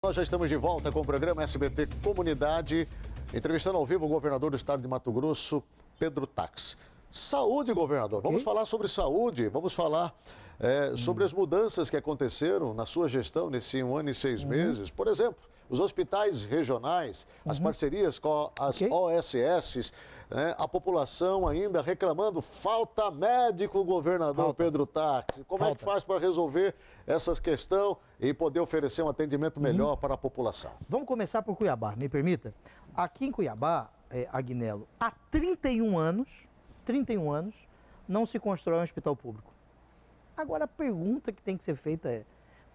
Nós já estamos de volta com o programa SBT Comunidade, entrevistando ao vivo o governador do estado de Mato Grosso, Pedro Tax. Saúde, governador. Vamos falar sobre saúde, vamos falar sobre as mudanças que aconteceram na sua gestão nesse 1 ano e 6 meses. Por exemplo, os hospitais regionais, as parcerias com as OSS, né? A população ainda reclamando, falta médico, governador Pedro Tax. Como é que faz para resolver essa questão e poder oferecer um atendimento melhor para a população? Vamos começar por Cuiabá, me permita? Aqui em Cuiabá, Agnello, há 31 anos, não se constrói um hospital público. Agora a pergunta que tem que ser feita é,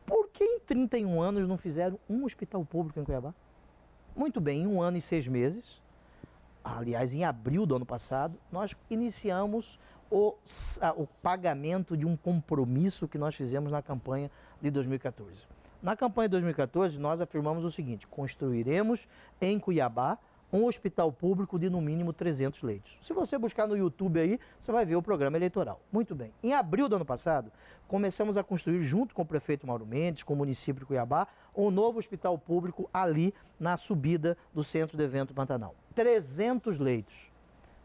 por que em 31 anos não fizeram um hospital público em Cuiabá? Muito bem, em 1 ano e 6 meses, aliás, em abril do ano passado, nós iniciamos o pagamento de um compromisso que nós fizemos na campanha de 2014. Na campanha de 2014, nós afirmamos o seguinte: construiremos em Cuiabá um hospital público de no mínimo 300 leitos. Se você buscar no YouTube aí, você vai ver o programa eleitoral. Muito bem. Em abril do ano passado, começamos a construir, junto com o prefeito Mauro Mendes, com o município de Cuiabá, um novo hospital público ali na subida do Centro de Evento Pantanal. 300 leitos.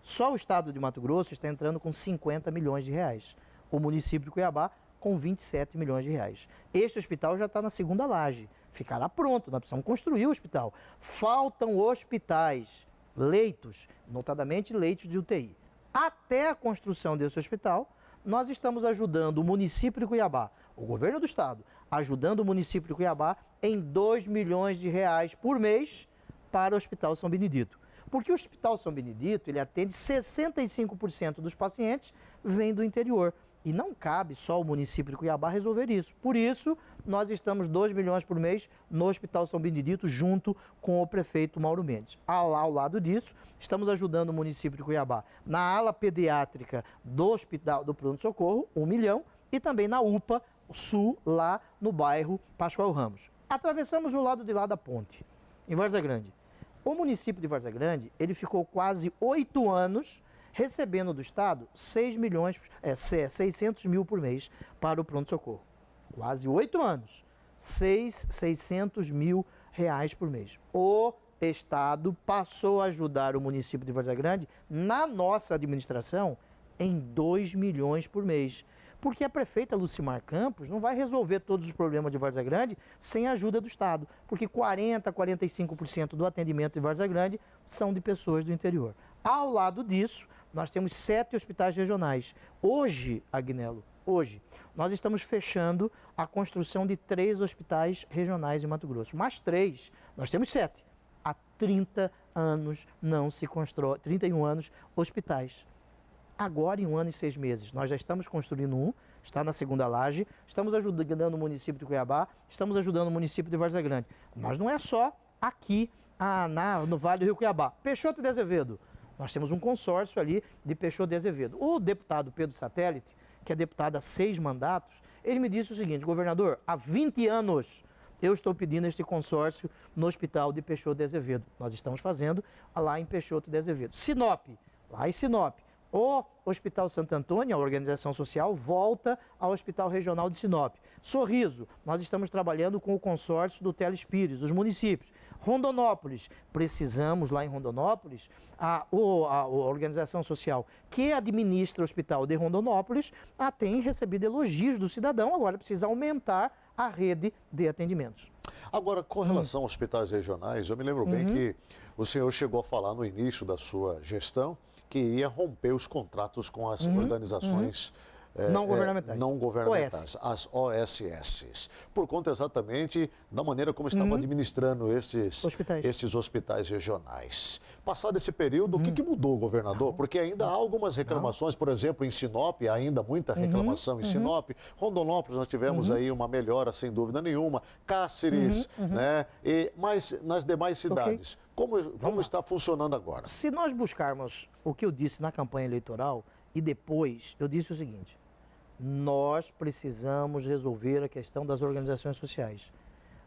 Só o estado de Mato Grosso está entrando com 50 milhões de reais. O município de Cuiabá com 27 milhões de reais. Este hospital já está na segunda laje. Ficará pronto, nós precisamos construir o hospital. Faltam hospitais, leitos, notadamente leitos de UTI. Até a construção desse hospital, nós estamos ajudando o município de Cuiabá, o governo do estado, ajudando o município de Cuiabá em 2 milhões de reais por mês para o Hospital São Benedito. Porque o Hospital São Benedito, ele atende 65% dos pacientes vêm do interior. E não cabe só o município de Cuiabá resolver isso. Por isso, nós estamos 2 milhões por mês no Hospital São Benedito, junto com o prefeito Mauro Mendes. Ao lado disso, estamos ajudando o município de Cuiabá na ala pediátrica do Hospital do Pronto Socorro, 1 milhão, e também na UPA Sul, lá no bairro Pascoal Ramos. Atravessamos o lado de lá da ponte, em Várzea Grande. O município de Várzea Grande, ele ficou quase 8 anos recebendo do Estado 600 mil por mês para o pronto-socorro. Quase 8 anos, 600 mil reais por mês. O Estado passou a ajudar o município de Várzea Grande, na nossa administração, em 2 milhões por mês. Porque a prefeita Lucimar Campos não vai resolver todos os problemas de Várzea Grande sem a ajuda do Estado. Porque 40% a 45% do atendimento de Várzea Grande são de pessoas do interior. Ao lado disso, nós temos 7 hospitais regionais. Hoje, Agnello, nós estamos fechando a construção de 3 hospitais regionais em Mato Grosso. Mais 3, nós temos 7. Há 30 anos não se constrói, 31 anos, hospitais. Agora, em 1 ano e 6 meses, nós já estamos construindo um, está na segunda laje, estamos ajudando o município de Cuiabá, estamos ajudando o município de Várzea Grande. Mas não é só aqui no Vale do Rio Cuiabá. Peixoto de Azevedo, nós temos um consórcio ali de Peixoto de Azevedo. O deputado Pedro Satélite, que é deputado há 6 mandatos, ele me disse o seguinte: governador, há 20 anos eu estou pedindo este consórcio no hospital de Peixoto de Azevedo. Nós estamos fazendo lá em Peixoto de Azevedo. Sinop, lá em Sinop. O Hospital Santo Antônio, a organização social, volta ao Hospital Regional de Sinop. Sorriso, nós estamos trabalhando com o consórcio do Telespires, dos municípios. Rondonópolis, precisamos lá em Rondonópolis, a organização social que administra o Hospital de Rondonópolis tem recebido elogios do cidadão, agora precisa aumentar a rede de atendimentos. Agora, com relação aos hospitais regionais, eu me lembro bem que o senhor chegou a falar no início da sua gestão que ia romper os contratos com as organizações não governamentais, as OSS, por conta exatamente da maneira como estavam administrando esses hospitais regionais. Passado esse período, o que mudou, governador? Porque ainda há algumas reclamações, por exemplo, em Sinop, ainda muita reclamação em Sinop. Rondonópolis, nós tivemos aí uma melhora, sem dúvida nenhuma. Cáceres, né? Mas nas demais cidades, como está funcionando agora? Se nós buscarmos o que eu disse na campanha eleitoral, e depois eu disse o seguinte: nós precisamos resolver a questão das organizações sociais.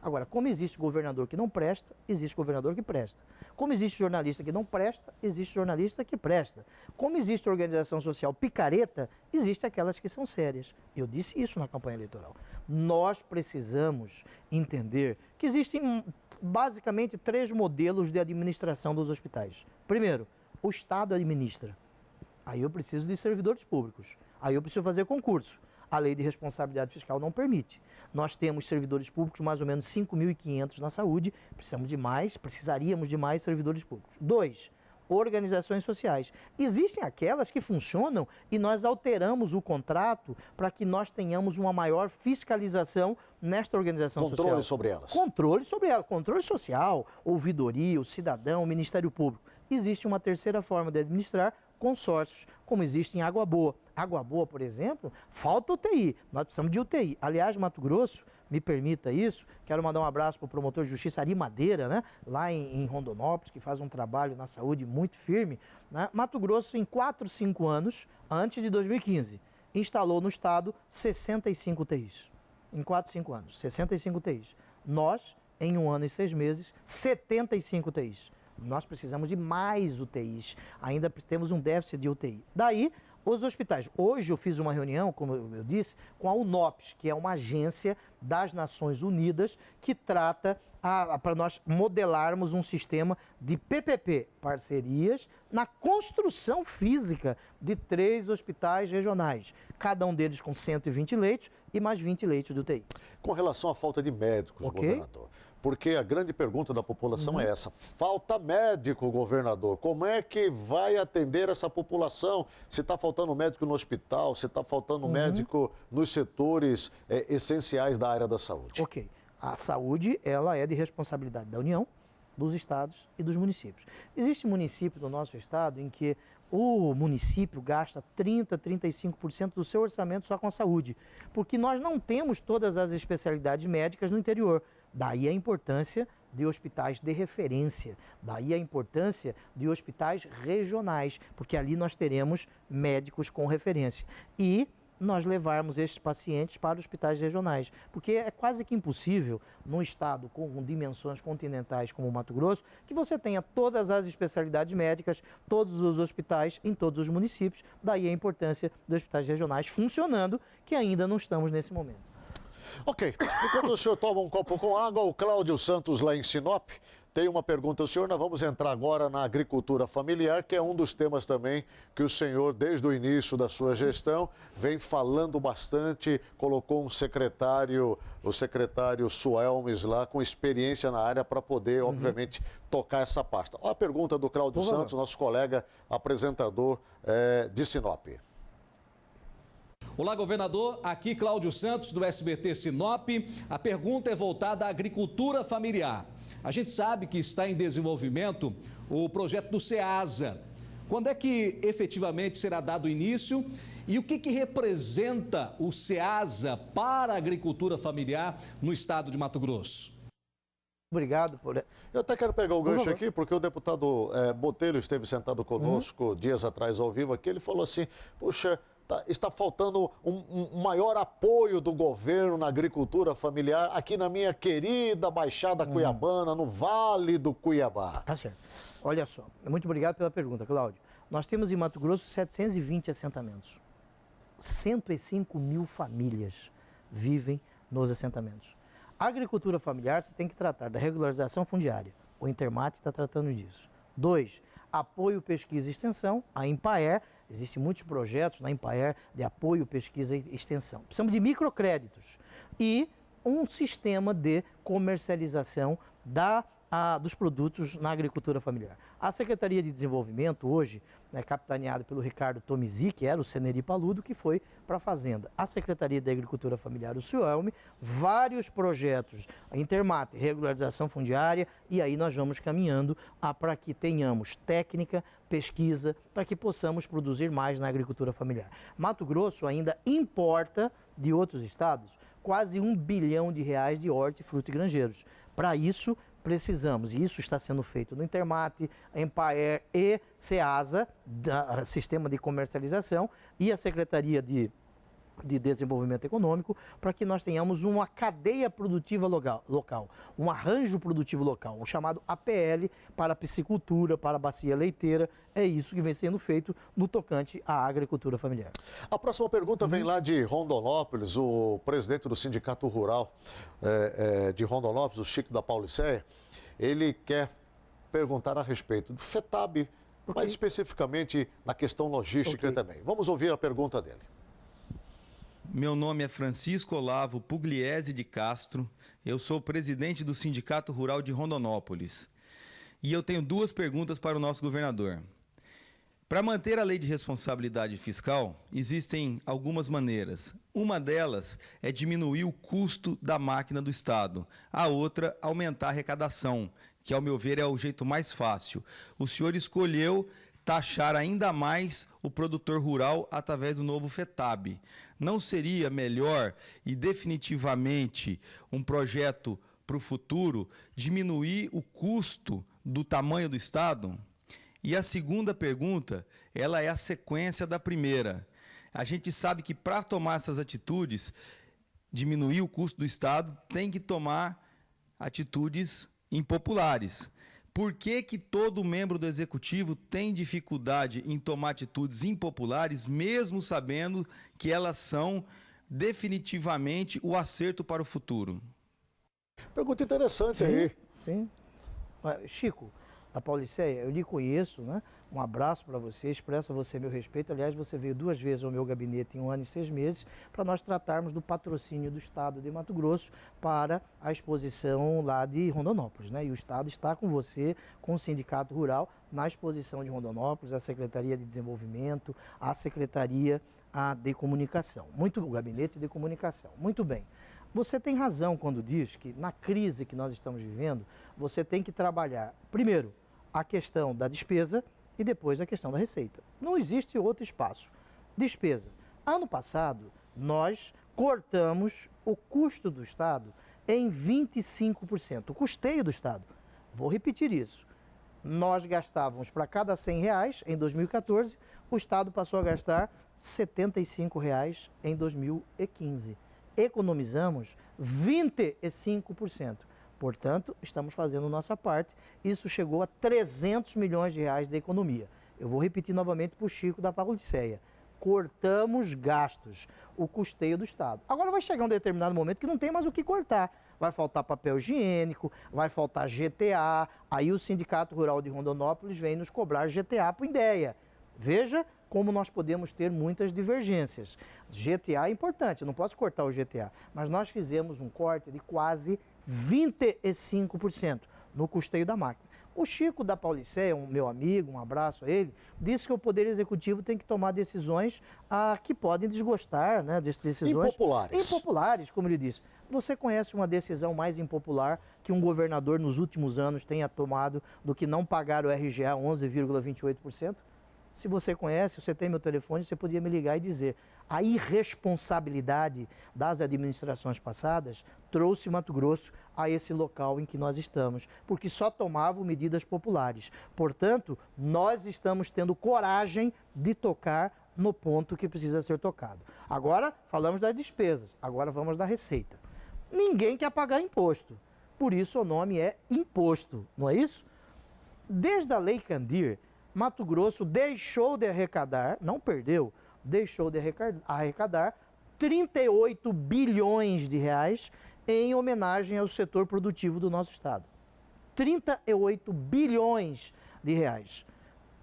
Agora, como existe governador que não presta, existe governador que presta. Como existe jornalista que não presta, existe jornalista que presta. Como existe organização social picareta, existe aquelas que são sérias. Eu disse isso na campanha eleitoral. Nós precisamos entender que existem basicamente 3 modelos de administração dos hospitais. Primeiro, o Estado administra. Aí eu preciso de servidores públicos. Aí eu preciso fazer concurso. A lei de responsabilidade fiscal não permite. Nós temos servidores públicos, mais ou menos 5.500 na saúde, precisaríamos de mais servidores públicos. 2, organizações sociais. Existem aquelas que funcionam e nós alteramos o contrato para que nós tenhamos uma maior fiscalização nesta organização social. Controle sobre elas. Controle sobre elas, controle social, ouvidoria, o cidadão, o Ministério Público. Existe uma terceira forma de administrar, consórcios, como existe em Água Boa. Água Boa, por exemplo, falta UTI. Nós precisamos de UTI. Aliás, Mato Grosso, me permita isso, quero mandar um abraço para o promotor de justiça Ari Madeira, né? Lá em Rondonópolis, que faz um trabalho na saúde muito firme. Né? Mato Grosso, em 4, 5 anos, antes de 2015, instalou no estado 65 UTIs. Em 4, 5 anos, 65 UTIs. Nós, em 1 ano e 6 meses, 75 UTIs. Nós precisamos de mais UTIs, ainda temos um déficit de UTI. Daí, os hospitais. Hoje eu fiz uma reunião, como eu disse, com a UNOPS, que é uma agência das Nações Unidas que trata para nós modelarmos um sistema de PPP, parcerias, na construção física de 3 hospitais regionais, cada um deles com 120 leitos e mais 20 leitos de UTI. Com relação à falta de médicos, governador, porque a grande pergunta da população é essa: falta médico, governador, como é que vai atender essa população? Se está faltando médico no hospital, se está faltando médico nos setores essenciais da área da saúde. Ok. A saúde, ela é de responsabilidade da União, dos estados e dos municípios. Existe município do nosso estado em que o município gasta 30%, 35% do seu orçamento só com a saúde, porque nós não temos todas as especialidades médicas no interior. Daí a importância de hospitais de referência, daí a importância de hospitais regionais, porque ali nós teremos médicos com referência. E nós levarmos esses pacientes para hospitais regionais, porque é quase que impossível, num estado com dimensões continentais como o Mato Grosso, que você tenha todas as especialidades médicas, todos os hospitais em todos os municípios, daí a importância dos hospitais regionais funcionando, que ainda não estamos nesse momento. Ok, enquanto o senhor toma um copo com água, o Cláudio Santos lá em Sinop tem uma pergunta ao senhor. Nós vamos entrar agora na agricultura familiar, que é um dos temas também que o senhor, desde o início da sua gestão, vem falando bastante, colocou o secretário Suelmes lá, com experiência na área para poder, obviamente, tocar essa pasta. Olha a pergunta do Cláudio Santos, nosso colega apresentador de Sinop. Olá, governador. Aqui Cláudio Santos, do SBT Sinop. A pergunta é voltada à agricultura familiar. A gente sabe que está em desenvolvimento o projeto do SEASA. Quando é que efetivamente será dado início e o que representa o SEASA para a agricultura familiar no estado de Mato Grosso? Obrigado por... Eu até quero pegar o gancho aqui, porque o deputado Botelho esteve sentado conosco dias atrás ao vivo aqui. Ele falou assim: puxa, está faltando um maior apoio do governo na agricultura familiar aqui na minha querida Baixada Cuiabana, no Vale do Cuiabá. Tá certo. Olha só, muito obrigado pela pergunta, Cláudio. Nós temos em Mato Grosso 720 assentamentos. 105 mil famílias vivem nos assentamentos. A agricultura familiar, você tem que tratar da regularização fundiária. O Intermate está tratando disso. 2, apoio, pesquisa e extensão, a Empaer. Existem muitos projetos na Empaer de apoio, pesquisa e extensão. Precisamos de microcréditos e um sistema de comercialização dos produtos na agricultura familiar. A Secretaria de Desenvolvimento, hoje, capitaneada pelo Ricardo Tomizi, que era o Ceneri Paludo, que foi para a Fazenda. A Secretaria de Agricultura Familiar, o Suelme, vários projetos, a Intermate, regularização fundiária, e aí nós vamos caminhando para que tenhamos técnica, pesquisa, para que possamos produzir mais na agricultura familiar. Mato Grosso ainda importa de outros estados quase R$1 bilhão de hortifruti granjeiros. Para isso, precisamos, e isso está sendo feito no Intermate, Empaer e SEASA, Sistema de Comercialização, e a Secretaria de de desenvolvimento econômico, para que nós tenhamos uma cadeia produtiva local, um arranjo produtivo local, o chamado APL para a piscicultura, para a bacia leiteira. É isso que vem sendo feito no tocante à agricultura familiar. A próxima pergunta vem lá de Rondonópolis. O presidente do Sindicato Rural de Rondonópolis, o Chico da Pauliceia, ele quer perguntar a respeito do FETAB, mais especificamente na questão logística também. Vamos ouvir a pergunta dele. Meu nome é Francisco Olavo Pugliese de Castro, eu sou presidente do Sindicato Rural de Rondonópolis. E eu tenho duas perguntas para o nosso governador. Para manter a lei de responsabilidade fiscal, existem algumas maneiras. Uma delas é diminuir o custo da máquina do Estado. A outra, aumentar a arrecadação, que, ao meu ver, é o jeito mais fácil. O senhor escolheu taxar ainda mais o produtor rural através do novo FETAB. Não seria melhor e definitivamente um projeto para o futuro diminuir o custo do tamanho do Estado? E a segunda pergunta, ela é a sequência da primeira. A gente sabe que para tomar essas atitudes, diminuir o custo do Estado, tem que tomar atitudes impopulares. Por que que todo membro do Executivo tem dificuldade em tomar atitudes impopulares, mesmo sabendo que elas são definitivamente o acerto para o futuro? Pergunta interessante aí. Sim. Chico, da Pauliceia, eu lhe conheço, né? Um abraço para você, expresso a você meu respeito. Aliás, você veio 2 vezes ao meu gabinete em 1 ano e 6 meses para nós tratarmos do patrocínio do Estado de Mato Grosso para a exposição lá de Rondonópolis, né? E o Estado está com você, com o Sindicato Rural, na exposição de Rondonópolis, a Secretaria de Desenvolvimento, a Secretaria de Comunicação, o Gabinete de Comunicação. Muito bem. Você tem razão quando diz que na crise que nós estamos vivendo, você tem que trabalhar, primeiro, a questão da despesa e depois a questão da receita. Não existe outro espaço. Despesa. Ano passado, nós cortamos o custo do Estado em 25%, o custeio do Estado. Vou repetir isso. Nós gastávamos para cada R$100 em 2014, o Estado passou a gastar R$ 75 em 2015. Economizamos 25%. Portanto, estamos fazendo nossa parte. Isso chegou a R$300 milhões de economia. Eu vou repetir novamente para o Chico da Pauliceia. Cortamos gastos, o custeio do Estado. Agora vai chegar um determinado momento que não tem mais o que cortar. Vai faltar papel higiênico, vai faltar GTA. Aí o Sindicato Rural de Rondonópolis vem nos cobrar GTA por ideia. Veja como nós podemos ter muitas divergências. GTA é importante, eu não posso cortar o GTA, mas nós fizemos um corte de quase 25% no custeio da máquina. O Chico da Pauliceia, um meu amigo, um abraço a ele, disse que o Poder Executivo tem que tomar decisões que podem desgostar, né? Decisões impopulares, como ele disse. Você conhece uma decisão mais impopular que um governador nos últimos anos tenha tomado do que não pagar o RGA 11,28%? Se você conhece, você tem meu telefone, você podia me ligar e dizer. A irresponsabilidade das administrações passadas trouxe Mato Grosso a esse local em que nós estamos, porque só tomavam medidas populares. Portanto, nós estamos tendo coragem de tocar no ponto que precisa ser tocado. Agora, falamos das despesas, agora vamos da receita. Ninguém quer pagar imposto, por isso o nome é imposto, não é isso? Desde a Lei Candir, Mato Grosso deixou de arrecadar, não perdeu, deixou de arrecadar 38 bilhões de reais em homenagem ao setor produtivo do nosso estado. 38 bilhões de reais.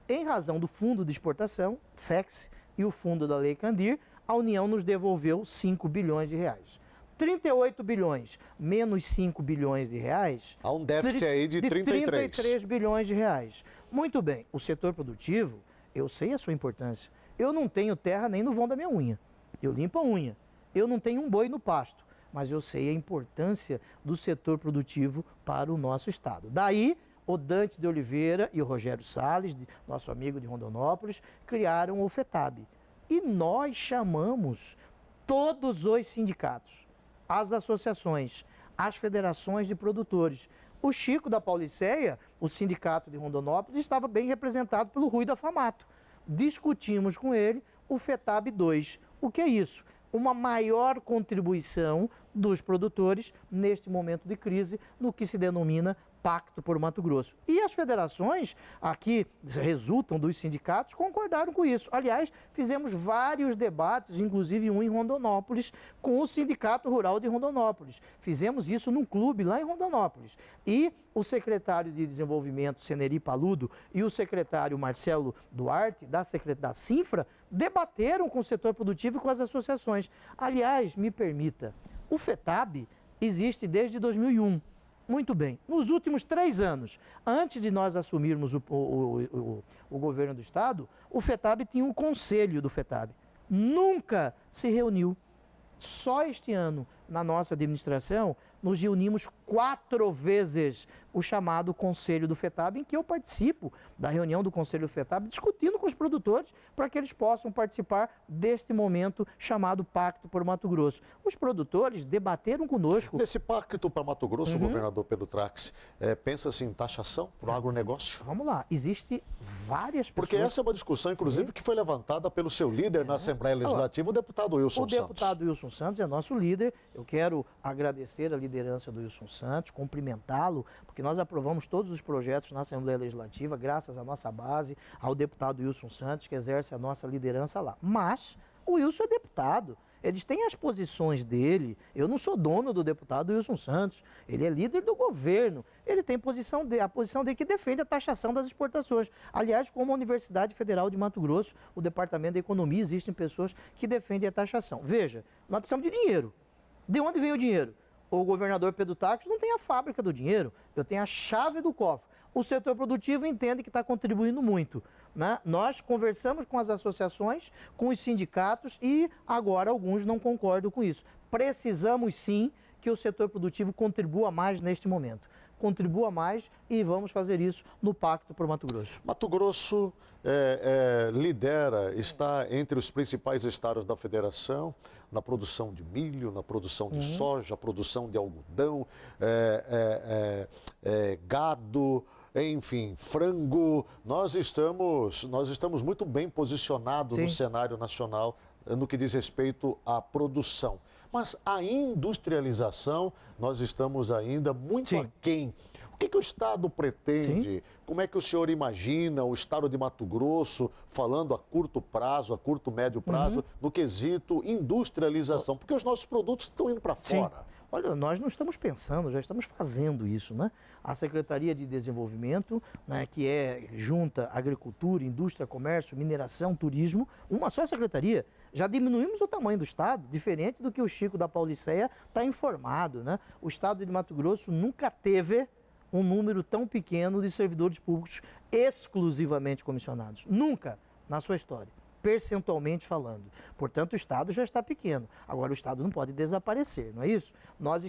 Em razão do Fundo de Exportação, FEX, e o Fundo da Lei Candir, a União nos devolveu 5 bilhões de reais. 38 bilhões menos 5 bilhões de reais... Há um déficit aí de 33 bilhões de reais. Muito bem, o setor produtivo, eu sei a sua importância. Eu não tenho terra nem no vão da minha unha. Eu limpo a unha. Eu não tenho um boi no pasto. Mas eu sei a importância do setor produtivo para o nosso estado. Daí, o Dante de Oliveira e o Rogério Salles, nosso amigo de Rondonópolis, criaram o FETAB. E nós chamamos todos os sindicatos, as associações, as federações de produtores. O Chico da Pauliceia, o sindicato de Rondonópolis, estava bem representado pelo Rui da Famato. Discutimos com ele o FETAB 2. O que é isso? uma maior contribuição dos produtores neste momento de crise, no que se denomina Pacto por Mato Grosso. E as federações, aqui resultam dos sindicatos, concordaram com isso. Aliás, fizemos vários debates, inclusive um em Rondonópolis, com o Sindicato Rural de Rondonópolis. Fizemos isso num clube lá em Rondonópolis. E o secretário de Desenvolvimento, Seneri Paludo, e o secretário Marcelo Duarte, da Sinfra, debateram com o setor produtivo e com as associações. Aliás, me permita, o FETAB existe desde 2001. Muito bem. Nos últimos 3 anos, antes de nós assumirmos o governo do Estado, o FETAB tinha um conselho do FETAB. Nunca se reuniu. Só este ano, na nossa administração, nos reunimos 4 vezes o chamado Conselho do FETAB, em que eu participo da reunião do Conselho do FETAB, discutindo com os produtores para que eles possam participar deste momento chamado Pacto por Mato Grosso. Os produtores debateram conosco. Nesse Pacto para Mato Grosso, governador Pedro Tax, pensa-se em taxação para o agronegócio? Vamos lá, existe várias pessoas... Porque essa é uma discussão, inclusive, que foi levantada pelo seu líder na Assembleia Legislativa, o deputado Wilson Santos. O deputado Wilson Santos é nosso líder. Eu quero agradecer a liderança do Wilson Santos, cumprimentá-lo, porque nós aprovamos todos os projetos na Assembleia Legislativa, graças à nossa base, ao deputado Wilson Santos, que exerce a nossa liderança lá. Mas o Wilson é deputado. Eles têm as posições dele. Eu não sou dono do deputado Wilson Santos. Ele é líder do governo. Ele tem a posição dele que defende a taxação das exportações. Aliás, como a Universidade Federal de Mato Grosso, o Departamento de Economia, existem pessoas que defendem a taxação. Veja, nós precisamos de dinheiro. De onde vem o dinheiro? O governador Pedro Tax não tem a fábrica do dinheiro. Eu tenho a chave do cofre. O setor produtivo entende que está contribuindo muito, né? Nós conversamos com as associações, com os sindicatos e agora alguns não concordam com isso. Precisamos sim que o setor produtivo contribua mais neste momento. Contribua mais e vamos fazer isso no Pacto por Mato Grosso. Mato Grosso lidera, está entre os principais estados da federação na produção de milho, na produção de soja, produção de algodão, gado, enfim, frango. Nós estamos muito bem posicionados no cenário nacional no que diz respeito à produção. Mas a industrialização, nós estamos ainda muito aquém. O que o Estado pretende? Como é que o senhor imagina o Estado de Mato Grosso falando a curto prazo, a curto, médio prazo, no quesito industrialização? Porque os nossos produtos estão indo para fora. Olha, nós não estamos pensando, já estamos fazendo isso, né? A Secretaria de Desenvolvimento, né, que junta agricultura, indústria, comércio, mineração, turismo, uma só secretaria. Já diminuímos o tamanho do Estado, diferente do que o Chico da Pauliceia está informado, né? O Estado de Mato Grosso nunca teve um número tão pequeno de servidores públicos exclusivamente comissionados. Nunca na sua história, percentualmente falando. Portanto, o Estado já está pequeno. Agora, o Estado não pode desaparecer, não é isso? Nós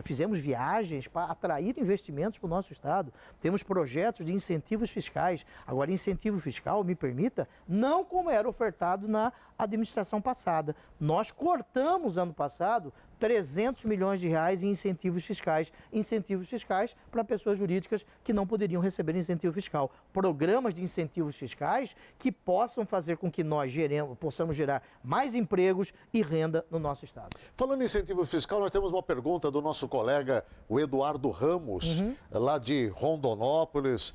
fizemos viagens para atrair investimentos para o nosso Estado. Temos projetos de incentivos fiscais. Agora, incentivo fiscal, me permita, não como era ofertado na administração passada. Nós cortamos, ano passado, 300 milhões de reais em incentivos fiscais para pessoas jurídicas que não poderiam receber incentivo fiscal. Programas de incentivos fiscais que possam fazer com que nós possamos gerar mais empregos e renda no nosso Estado. Falando em incentivo fiscal, nós temos uma pergunta do nosso colega, o Eduardo Ramos, lá de Rondonópolis,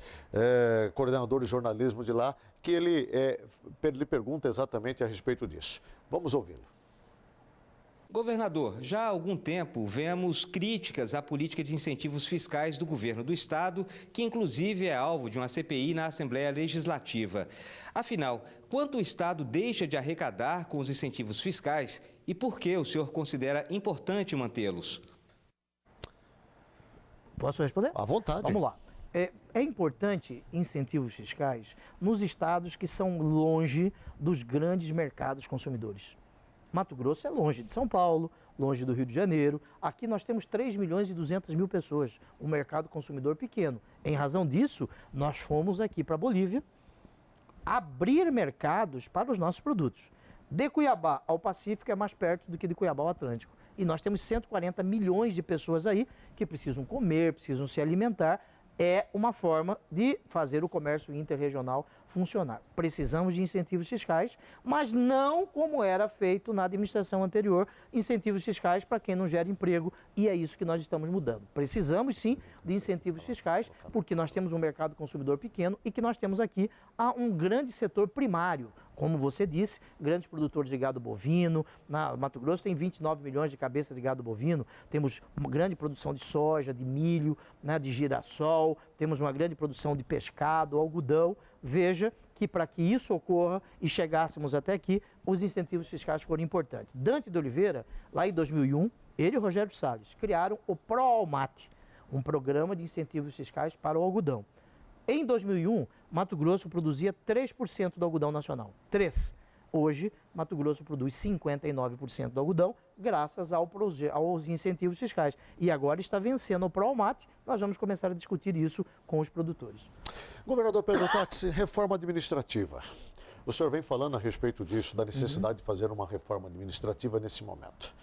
coordenador de jornalismo de lá, que ele pergunta exatamente a respeito disso. Vamos ouvi-lo. Governador, já há algum tempo vemos críticas à política de incentivos fiscais do governo do Estado, que inclusive é alvo de uma CPI na Assembleia Legislativa. Afinal, quanto o Estado deixa de arrecadar com os incentivos fiscais e por que o senhor considera importante mantê-los? Posso responder? À vontade. Vamos lá. É importante incentivos fiscais nos estados que são longe dos grandes mercados consumidores. Mato Grosso é longe de São Paulo, longe do Rio de Janeiro. Aqui nós temos 3.200.000 pessoas, um mercado consumidor pequeno. Em razão disso, nós fomos aqui para a Bolívia abrir mercados para os nossos produtos. De Cuiabá ao Pacífico é mais perto do que de Cuiabá ao Atlântico. E nós temos 140 milhões de pessoas aí que precisam comer, precisam se alimentar. É uma forma de fazer o comércio interregional funcionar. Precisamos de incentivos fiscais, mas não como era feito na administração anterior, incentivos fiscais para quem não gera emprego, e é isso que nós estamos mudando. Precisamos sim de incentivos fiscais, porque nós temos um mercado consumidor pequeno e que nós temos aqui um grande setor primário. Como você disse, grandes produtores de gado bovino, na Mato Grosso tem 29 milhões de cabeças de gado bovino, temos uma grande produção de soja, de milho, né, de girassol, temos uma grande produção de pescado, algodão. Veja que para que isso ocorra e chegássemos até aqui, os incentivos fiscais foram importantes. Dante de Oliveira, lá em 2001, ele e o Rogério Salles criaram o ProAlmate, um programa de incentivos fiscais para o algodão. Em 2001, Mato Grosso produzia 3% do algodão nacional. 3%. Hoje, Mato Grosso produz 59% do algodão, graças aos incentivos fiscais. E agora está vencendo o ProAlmate. Nós vamos começar a discutir isso com os produtores. Governador Pedro Táxi, reforma administrativa. O senhor vem falando a respeito disso, da necessidade de fazer uma reforma administrativa nesse momento.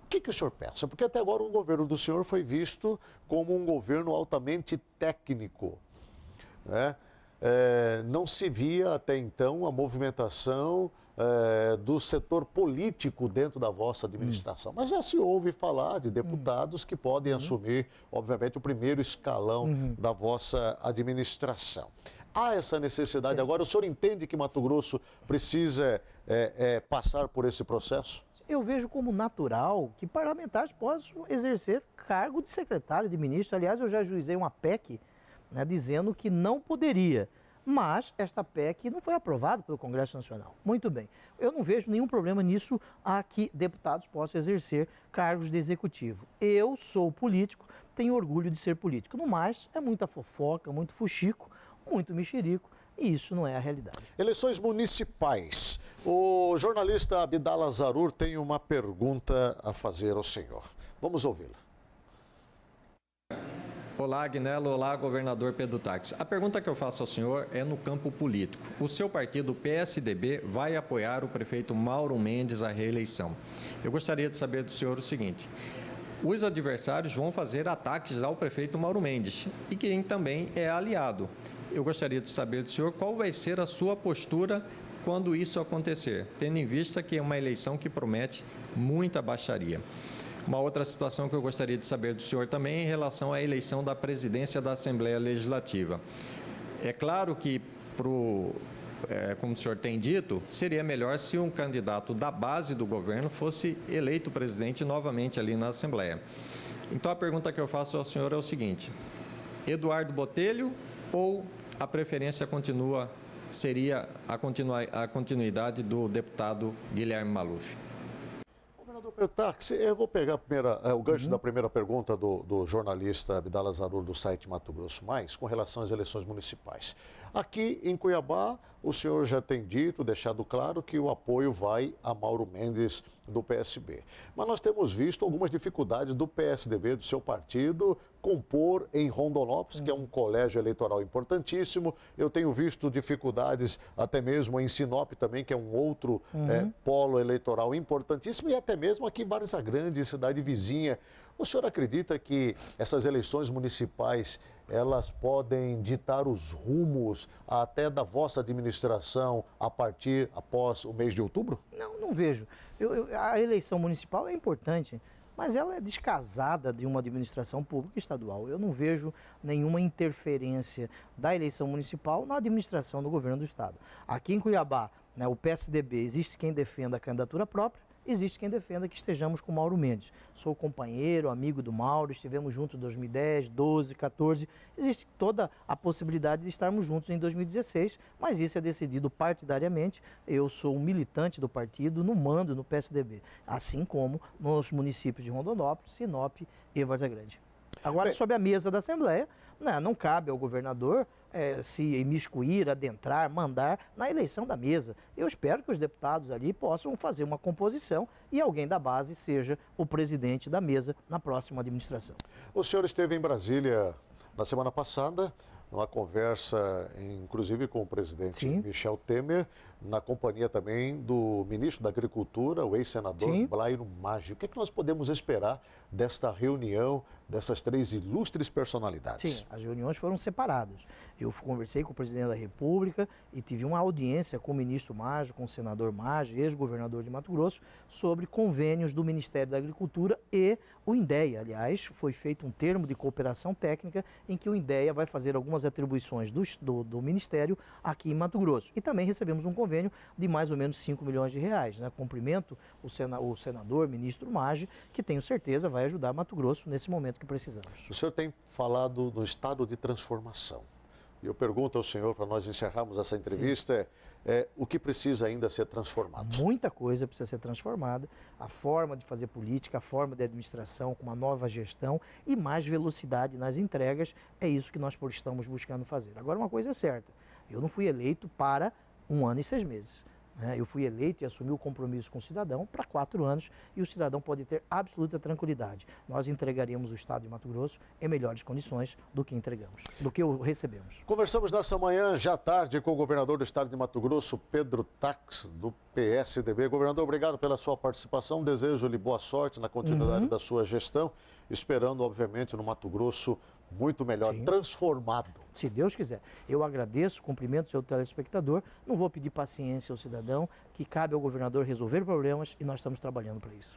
O que o senhor pensa? Porque até agora o governo do senhor foi visto como um governo altamente técnico, né? Não se via até então a movimentação do setor político dentro da vossa administração. Mas já se ouve falar de deputados que podem assumir, obviamente, o primeiro escalão da vossa administração. Há essa necessidade agora? O senhor entende que Mato Grosso precisa passar por esse processo? Eu vejo como natural que parlamentares possam exercer cargo de secretário, de ministro. Aliás, eu já ajuizei uma PEC, né, dizendo que não poderia, mas esta PEC não foi aprovada pelo Congresso Nacional. Muito bem, eu não vejo nenhum problema nisso a que deputados possam exercer cargos de executivo. Eu sou político, tenho orgulho de ser político. No mais, é muita fofoca, muito fuxico, muito mexerico, e isso não é a realidade. Eleições municipais. O jornalista Abdala Zarur tem uma pergunta a fazer ao senhor. Vamos ouvi-lo. Olá, Agnello. Olá, governador Pedro Táxi. A pergunta que eu faço ao senhor é no campo político. O seu partido, o PSDB, vai apoiar o prefeito Mauro Mendes à reeleição. Eu gostaria de saber do senhor o seguinte: os adversários vão fazer ataques ao prefeito Mauro Mendes e quem também é aliado. Eu gostaria de saber do senhor qual vai ser a sua postura quando isso acontecer, tendo em vista que é uma eleição que promete muita baixaria. Uma outra situação que eu gostaria de saber do senhor também é em relação à eleição da presidência da Assembleia Legislativa. É claro que, como o senhor tem dito, seria melhor se um candidato da base do governo fosse eleito presidente novamente ali na Assembleia. Então, a pergunta que eu faço ao senhor é o seguinte: Eduardo Botelho ou a preferência seria a continuidade do deputado Guilherme Maluf? Governador Pedro Táxi, eu vou pegar o gancho da primeira pergunta do jornalista Abdala Zarur do site Mato Grosso Mais, com relação às eleições municipais. Aqui em Cuiabá, o senhor já tem dito, deixado claro que o apoio vai a Mauro Mendes do PSB. Mas nós temos visto algumas dificuldades do PSDB, do seu partido, compor em Rondonópolis, que é um colégio eleitoral importantíssimo. Eu tenho visto dificuldades até mesmo em Sinop também, que é um outro polo eleitoral importantíssimo, e até mesmo aqui em Várzea Grande, cidade vizinha. O senhor acredita que essas eleições municipais, elas podem ditar os rumos até da vossa administração após o mês de outubro? Não vejo. A eleição municipal é importante, mas ela é descasada de uma administração pública estadual. Eu não vejo nenhuma interferência da eleição municipal na administração do governo do estado. Aqui em Cuiabá, né, o PSDB, existe quem defenda a candidatura própria, existe quem defenda que estejamos com Mauro Mendes. Sou companheiro, amigo do Mauro, estivemos juntos em 2010, 12, 14. Existe toda a possibilidade de estarmos juntos em 2016, mas isso é decidido partidariamente. Eu sou um militante do partido, no mando no PSDB, assim como nos municípios de Rondonópolis, Sinop e Várzea Grande. Agora, sobre a mesa da Assembleia, não cabe ao governador se imiscuir, adentrar, mandar na eleição da mesa. Eu espero que os deputados ali possam fazer uma composição e alguém da base seja o presidente da mesa na próxima administração. O senhor esteve em Brasília na semana passada, numa conversa, inclusive com o presidente Michel Temer, na companhia também do ministro da Agricultura, o ex-senador Blairo Maggi. O que é que nós podemos esperar desta reunião dessas três ilustres personalidades? Sim, as reuniões foram separadas. Eu conversei com o presidente da República e tive uma audiência com o ministro Maggi, com o senador Maggi, ex-governador de Mato Grosso, sobre convênios do Ministério da Agricultura e o INDEA. Aliás, foi feito um termo de cooperação técnica em que o INDEA vai fazer algumas atribuições do Ministério aqui em Mato Grosso. E também recebemos um convênio de mais ou menos 5 milhões de reais. Né? Cumprimento o senador, ministro Maggi, que tenho certeza vai ajudar Mato Grosso nesse momento que precisamos. O senhor tem falado do estado de transformação. E eu pergunto ao senhor, para nós encerrarmos essa entrevista, o que precisa ainda ser transformado? Muita coisa precisa ser transformada. A forma de fazer política, a forma de administração, com uma nova gestão e mais velocidade nas entregas, é isso que nós estamos buscando fazer. Agora, uma coisa é certa, eu não fui eleito para 1 ano e 6 meses. Eu fui eleito e assumi o compromisso com o cidadão para 4 anos e o cidadão pode ter absoluta tranquilidade. Nós entregaríamos o Estado de Mato Grosso em melhores condições do que entregamos, do que recebemos. Conversamos nessa manhã, já tarde, com o governador do Estado de Mato Grosso, Pedro Tax, do PSDB. Governador, obrigado pela sua participação. Desejo-lhe boa sorte na continuidade da sua gestão, esperando, obviamente, no Mato Grosso muito melhor, transformado. Se Deus quiser. Eu agradeço, cumprimento o seu telespectador. Não vou pedir paciência ao cidadão, que cabe ao governador resolver problemas e nós estamos trabalhando para isso.